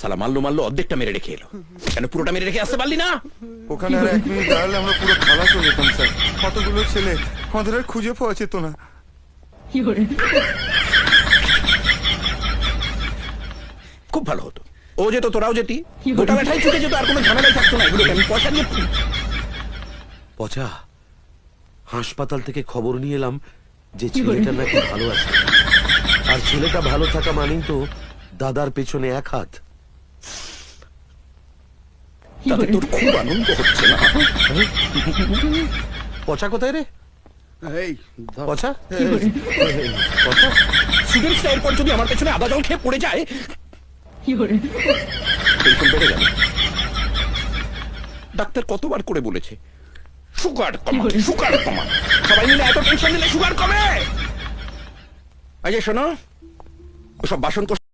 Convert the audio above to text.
সালা মারলো মারলো, অর্ধেকটা মেরে রেখে এলো। কেন পুরোটা মেরে রেখে আসতে পারলি না? ওখানে আর 1 মিনিট দাঁড়ালে আমরা পুরো খালাস হয়ে যেতাম স্যার। কতগুলো ছেলে আমাদের আর খুঁজে পাওয়া যেত না। খুব ভালো হতো, ও যেত তোরাও যেতি, গোটা ব্যাটাই ছুটে যেত, আর কোনো ঝামেলাই থাকতো না। এগুলো আমি পয়সা দিয়ে পচা, হাসপাতাল থেকে খবর নিয়ে এলাম যে ছেলেটা নাকি ভালো আছে, আর ছেলেটা ভালো থাকা মানেই তো দাদার পেছনে 1 হাত। তাতে তোর খুব আনন্দ হচ্ছে না? পচা কোথায় রে? এই পচা পচা, স্টুডেন্টসরা এরপর যদি আমার পেছনে আদা জল খেয়ে পড়ে যায়, টেনশন বেড়ে যাবে। ডাক্তার কতবার করে বলেছে সুগার কমা, সুগার কমা। সবাই মিলে এত টেনশন নিলে সুগার কমে? এই যে শোনো, ওসব বাসন